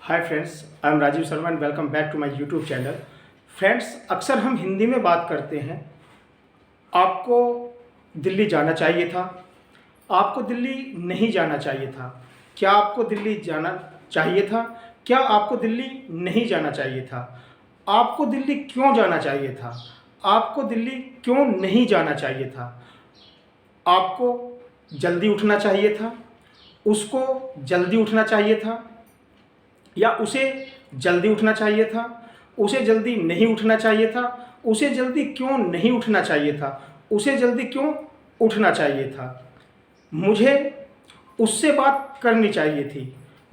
Hi friends, I am Rajiv Sharma and welcome back to my YouTube channel. Friends, अक्सर हम हिंदी में बात करते हैं। आपको दिल्ली जाना चाहिए था, आपको दिल्ली नहीं जाना चाहिए था, क्या आपको दिल्ली जाना चाहिए था, क्या आपको दिल्ली नहीं जाना चाहिए था, आपको दिल्ली क्यों जाना चाहिए था, आपको दिल्ली क्यों नहीं जाना चाहिए था, आपको जल्दी उठना चाहिए था, उसको जल्दी उठना चाहिए था या उसे जल्दी उठना चाहिए था, उसे जल्दी नहीं उठना चाहिए था, उसे जल्दी क्यों नहीं उठना चाहिए था, उसे जल्दी क्यों उठना चाहिए था, मुझे उससे बात करनी चाहिए थी,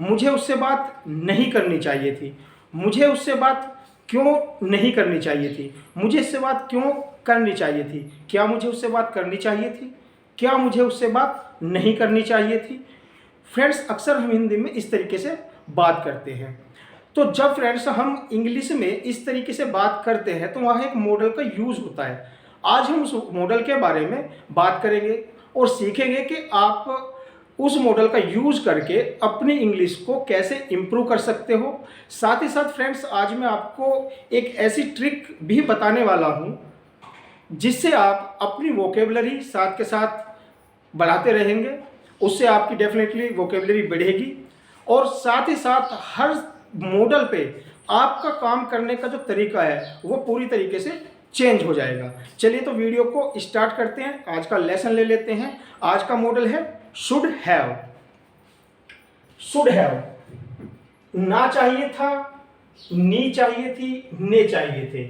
मुझे उससे बात नहीं करनी चाहिए थी, मुझे उससे बात क्यों नहीं करनी चाहिए थी, मुझे इससे बात क्यों करनी चाहिए थी, क्या मुझे उससे बात करनी चाहिए थी, क्या मुझे उससे बात नहीं करनी चाहिए थी। फ्रेंड्स, अक्सर हम हिंदी में इस तरीके से बात करते हैं। तो जब फ्रेंड्स हम इंग्लिश में इस तरीके से बात करते हैं तो वहाँ एक मॉडल का यूज़ होता है। आज हम उस मॉडल के बारे में बात करेंगे और सीखेंगे कि आप उस मॉडल का यूज़ करके अपनी इंग्लिश को कैसे इम्प्रूव कर सकते हो। साथ ही साथ फ्रेंड्स, आज मैं आपको एक ऐसी ट्रिक भी बताने वाला हूँ जिससे आप अपनी वोकेबलरी साथ के साथ बढ़ाते रहेंगे। उससे आपकी डेफिनेटली वोकेबलरी बढ़ेगी और साथ ही साथ हर मॉडल पे आपका काम करने का जो तरीका है वो पूरी तरीके से चेंज हो जाएगा। चलिए तो वीडियो को स्टार्ट करते हैं। आज का लेसन ले लेते हैं। आज का मॉडल है शुड हैव। शुड हैव, ना चाहिए था, नी चाहिए थी, ने चाहिए थे।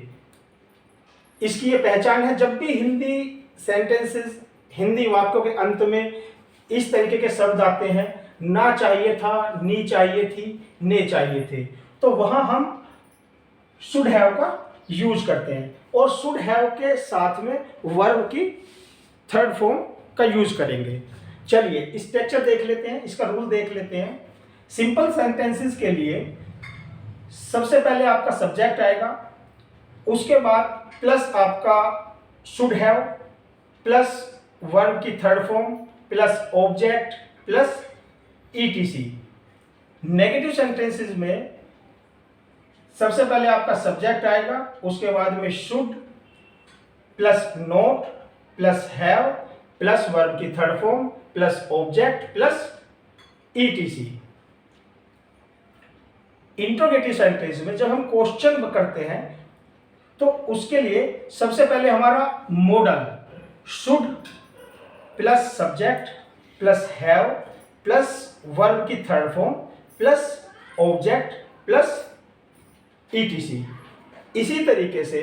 इसकी ये पहचान है, जब भी हिंदी सेंटेंसेस, हिंदी वाक्यों के अंत में इस तरीके के शब्द आते हैं, ना चाहिए था, नी चाहिए थी, ने चाहिए थे, तो वहां हम शुड हैव का यूज करते हैं और शुड हैव के साथ में वर्ब की थर्ड फॉर्म का यूज करेंगे। चलिए स्ट्रक्चर देख लेते हैं, इसका रूल देख लेते हैं। सिंपल सेंटेंसेस के लिए सबसे पहले आपका सब्जेक्ट आएगा, उसके बाद प्लस आपका शुड हैव प्लस वर्ब की third form plus object plus ETC. Negative sentences में सबसे पहले आपका सब्जेक्ट आएगा, उसके बाद में should plus not plus have plus verb की third form plus object plus ETC. Interrogative sentence में जब हम क्वेश्चन करते हैं तो उसके लिए सबसे पहले हमारा model should plus subject plus have plus verb की third form plus object plus ETC. इसी तरीके से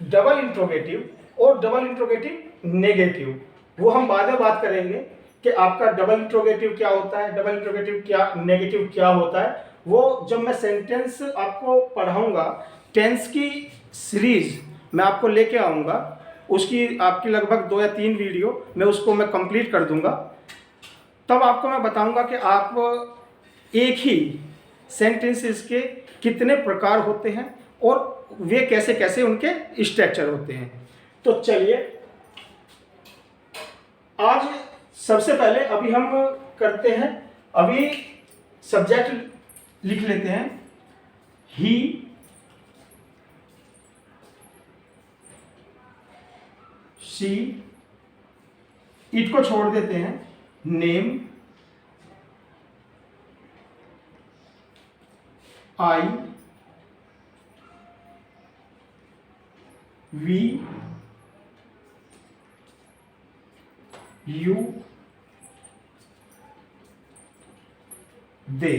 डबल इंट्रोगेटिव और डबल इंट्रोगेटिव नेगेटिव, वो हम बाद में बात करेंगे कि आपका डबल इंट्रोगेटिव क्या होता है, डबल इंट्रोगेटिव क्या, नेगेटिव क्या होता है। वो जब मैं सेंटेंस आपको पढ़ाऊंगा, टेंस की सीरीज मैं आपको लेके आऊँगा, उसकी आपकी लगभग 2 या 3 वीडियो मैं कंप्लीट कर दूंगा। तब आपको मैं बताऊंगा कि आप एक ही सेंटेंसेस के कितने प्रकार होते हैं और वे कैसे कैसे उनके स्ट्रक्चर होते हैं। तो चलिए आज सबसे पहले अभी हम करते हैं, अभी सब्जेक्ट लिख लेते हैं ही, शी, इट को छोड़ देते हैं, नेम, आई, वी, यू, दे।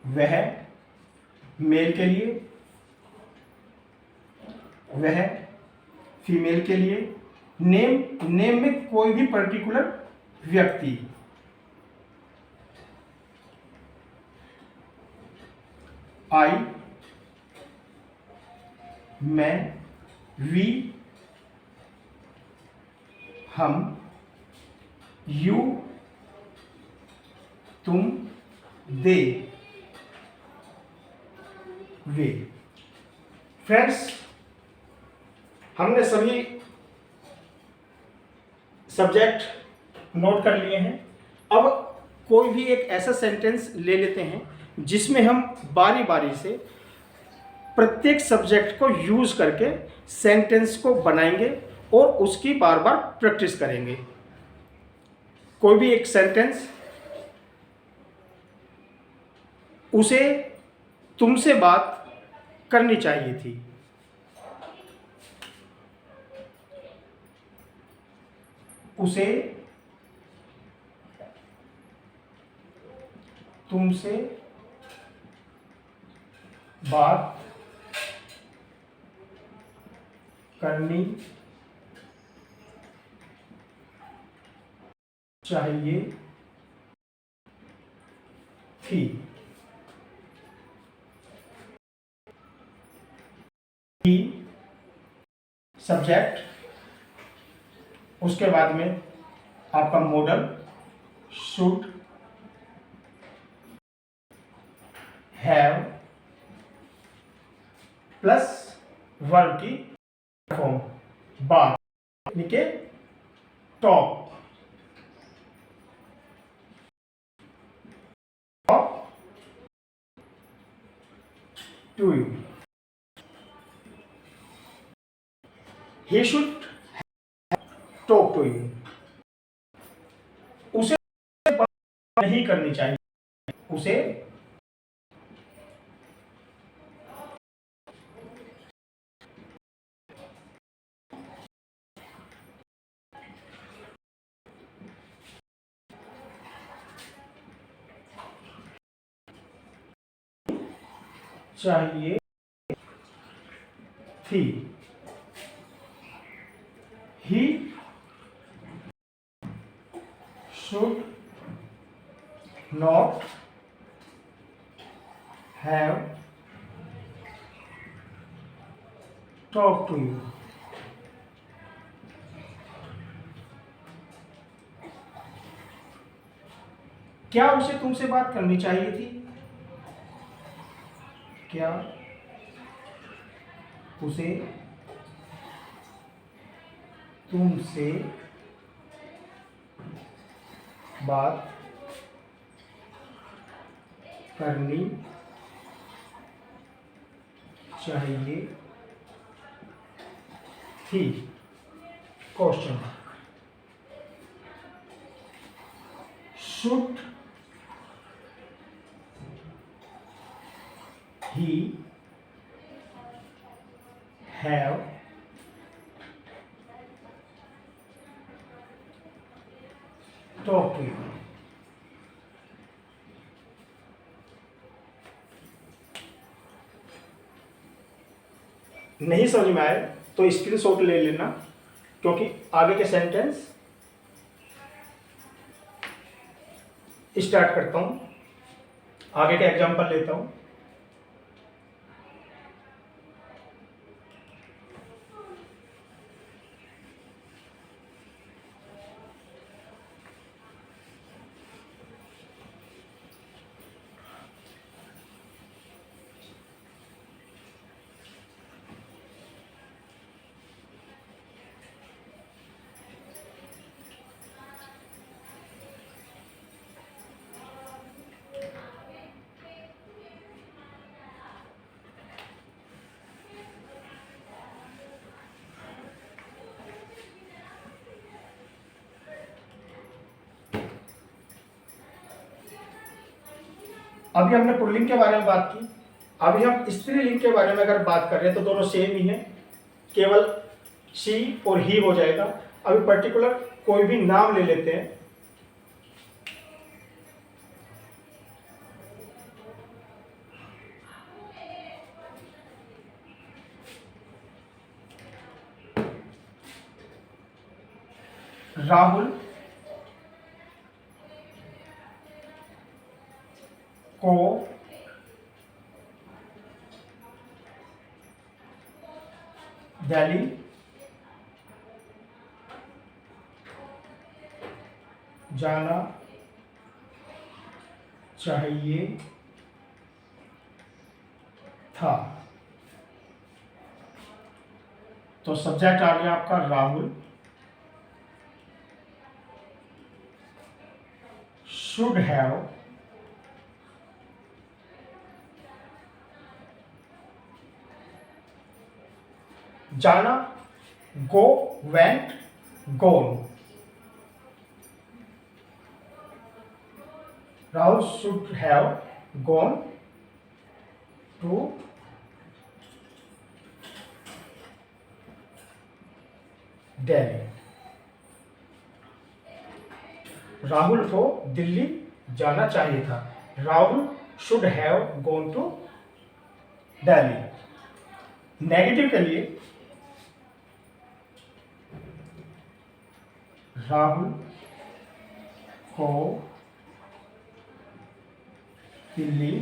वह मेल के लिए, वह फीमेल के लिए। नेम, नेम में कोई भी पर्टिकुलर व्यक्ति। आई, मैं, वी, हम, यू, तुम, दे, वे। फ्रेंड्स, हमने सभी सब्जेक्ट नोट कर लिए हैं। अब कोई भी एक ऐसा सेंटेंस ले लेते हैं जिसमें हम बारी बारी से प्रत्येक सब्जेक्ट को यूज़ करके सेंटेंस को बनाएंगे और उसकी बार बार प्रैक्टिस करेंगे। कोई भी एक सेंटेंस, उसे तुमसे बात करनी चाहिए थी। उसे तुमसे बात करनी चाहिए थी। सब्जेक्ट, उसके बाद में आपका model should have plus verb की फॉर्म बात, यानी के talk to you. He should talk to you. उसे बात नहीं करनी चाहिए, उसे चाहिए थी। He should not have talked to you. क्या उसे तुमसे बात करनी चाहिए थी? क्या उसे तुमसे बात करनी चाहिए थी? Question. Should he have talk to you? नहीं समझ में आए तो स्क्रीनशॉट ले लेना, क्योंकि आगे के सेंटेंस स्टार्ट करता हूं। आगे का एग्जांपल लेता हूं। अभी हमने पुल्लिंग के बारे में बात की, अभी हम स्त्रीलिंग के बारे में अगर बात कर रहे हैं तो दोनों सेम ही है, केवल शी और ही हो जाएगा। अभी पर्टिकुलर कोई भी नाम ले लेते हैं। राहुल को दिल्ली जाना चाहिए था। तो सब्जेक्ट आ गया आपका राहुल, should have, जाना, go, went, gone. Rahul should have gone to Delhi. Rahul को दिल्ली जाना चाहिए था. Rahul should have gone to Delhi. Negative के लिए राहुल को दिल्ली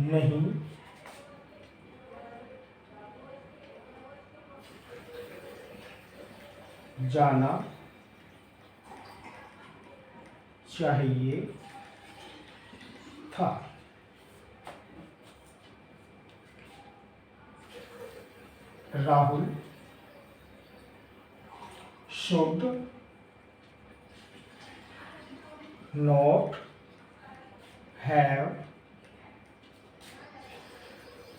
नहीं जाना चाहिए था. Rahul should not have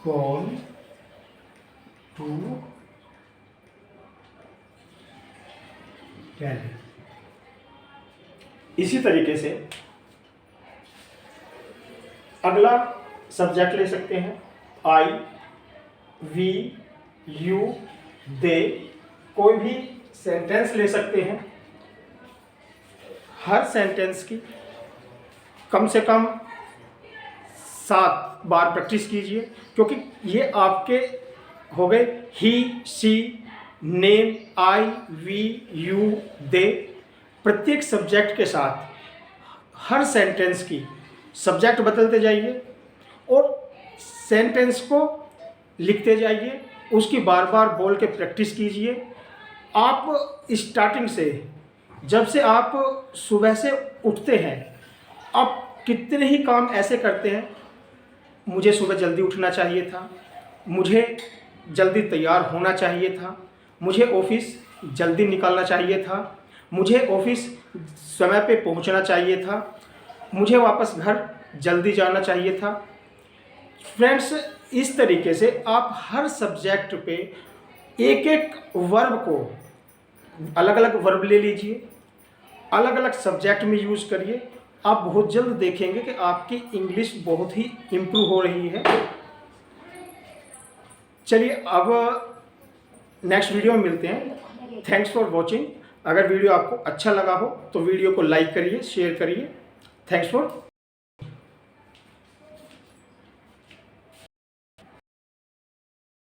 gone to Delhi. इसी तरीके से अगला सब्जेक्ट ले सकते हैं. आई, वी, यू, दे. कोई भी सेंटेंस ले सकते हैं. हर सेंटेंस की कम से कम 7 बार प्रैक्टिस कीजिए, क्योंकि ये आपके हो गए he, she, name, I, we, you, they. प्रत्येक सब्जेक्ट के साथ हर सेंटेंस की सब्जेक्ट बदलते जाइए और सेंटेंस को लिखते जाइए. उसकी बार बार बोल के प्रैक्टिस कीजिए. आप स्टार्टिंग से, जब से आप सुबह से उठते हैं, आप कितने ही काम ऐसे करते हैं. मुझे सुबह जल्दी उठना चाहिए था, मुझे जल्दी तैयार होना चाहिए था, मुझे ऑफिस जल्दी निकलना चाहिए था, मुझे ऑफिस समय पे पहुंचना चाहिए था, मुझे वापस घर जल्दी जाना चाहिए था. फ्रेंड्स, इस तरीके से आप हर सब्जेक्ट पे एक एक वर्ब को, अलग अलग वर्ब ले लीजिए, अलग अलग सब्जेक्ट में यूज़ करिए. आप बहुत जल्द देखेंगे कि आपकी इंग्लिश बहुत ही इम्प्रूव हो रही है. चलिए अब नेक्स्ट वीडियो में मिलते हैं. Thanks for watching. अगर वीडियो आपको अच्छा लगा हो तो वीडियो को लाइक करिए, शेयर करिए. Thanks for